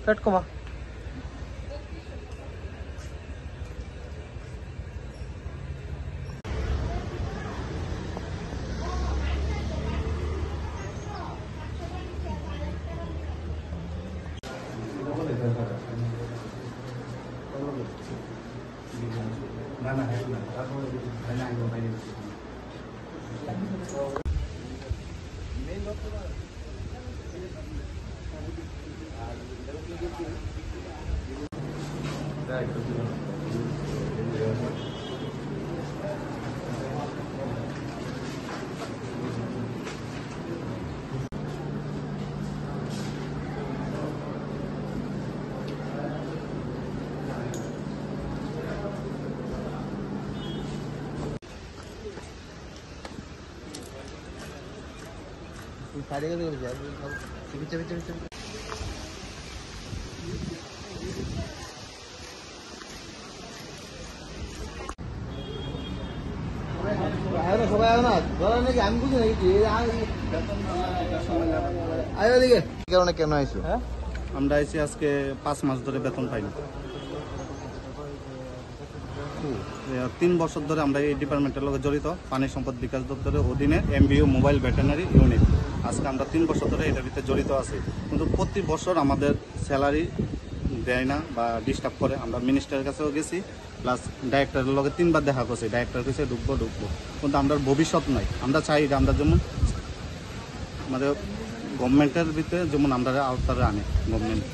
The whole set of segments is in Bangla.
ফ্যাট কমা। না না হ্যাঁ না তারপরে ভাই না ভাই মেইন ডক্টর सारे का पीछे पीछे पीछे সবাই আয় না ধরা নাকি আমি বুঝি নাকি আয় দিকে কারণে কেন আইছো? হ্যাঁ আমরা এসে আজকে 5 মাস ধরে বেতন পাইনি। 3 বছর ধরে আমরা এই ডিপার্টমেন্টের লগে জড়িত, পানি সম্পদ বিকাশ দপ্তরের অধীনে এমবিও মোবাইল ভেটেরিনারি ইউনিট। আজকে আমরা 3 বছর ধরে এটার ভিতরে জড়িত আছি, কিন্তু প্রতি বছর আমাদের স্যালারি দেয় না বা ডিস্টার্ব করে। আমরা মিনিস্টারের কাছেও গেছি, প্লাস ডাইরেক্টরের লগে 3 বার দেখা করছি। ডাইরেক্টর কাছে ঢুকবো কিন্তু আমরা ভবিষ্যৎ নাই। আমরা চাই যে আমরা যেমন আমাদের গভর্নমেন্টের ভিতরে যেমন আমরা আওতারে আনে গভর্নমেন্ট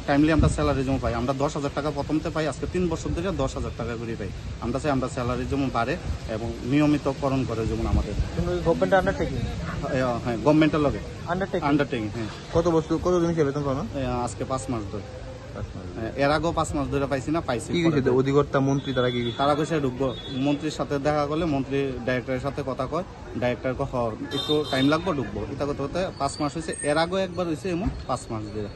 টাইমলি আমরা স্যালারি যেমন পাই। আমরা 10,000 টাকা প্রথমতে পাই, আজকে 3 বছর ধরে 10,000 টাকা করে পাই। আমরা চাই আমরা স্যালারি যেমন বাড়ে এবং নিয়মিতকরণ করে যেমন আমাদের গভর্নমেন্ট আন্ডারটেকিং। হ্যাঁ গভর্নমেন্টের লগে আন্ডারটেকিং। হ্যাঁ। কত বছর কত দিন বেতন পাও না? আজকে 5 মাস ধরে। এর আগেও 5 মাস ধরে পাইছি না, পাইছি। অধিকর্তা মন্ত্রী তারা কি তারা কইছে ঢুকবো, মন্ত্রীর সাথে দেখা করলে মন্ত্রী ডাইরেক্টরের সাথে কথা কয়, ডাইরেক্টর একটু টাইম লাগবে ঢুকবো। এটা করতে করতে 5 মাস হয়েছে। এর আগেও একবার হয়েছে এমন 5 মাস ধরে।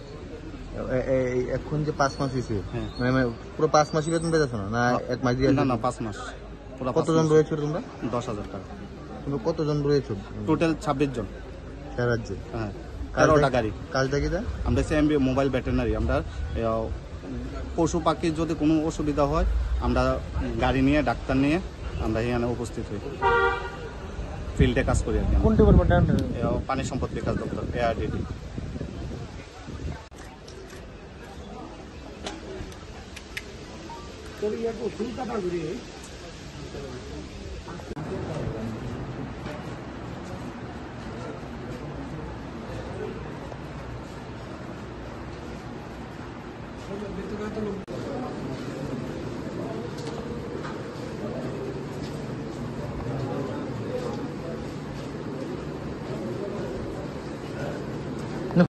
এখন যে 5 মাস হয়েছে মানে পুরো 5 মাসই বেতন পেয়েছো না? না 1 মাস দিয়ে? না না 5 মাস পুরো। কতজন রয়েছে তোমরা? 10,000 টাকা। তোমরা কতজন রয়েছে টোটাল? 26 জন সারা রাজ্যে। হ্যাঁ 13টা গাড়ি। কাজটা কি? আমরা এমবি মোবাইল ভেটেরিনারি। আমরা পশু পাখির যদি কোনো অসুবিধা হয় আমরা গাড়ি নিয়ে ডাক্তার নিয়ে আমরা এখানে উপস্থিত হই, ফিল্ডে কাজ করি আর কি। কোন ডিপার্টমেন্ট? পানি সম্পদ বিকাশ দপ্তর, এআরডিডি। ব্যক্তিগত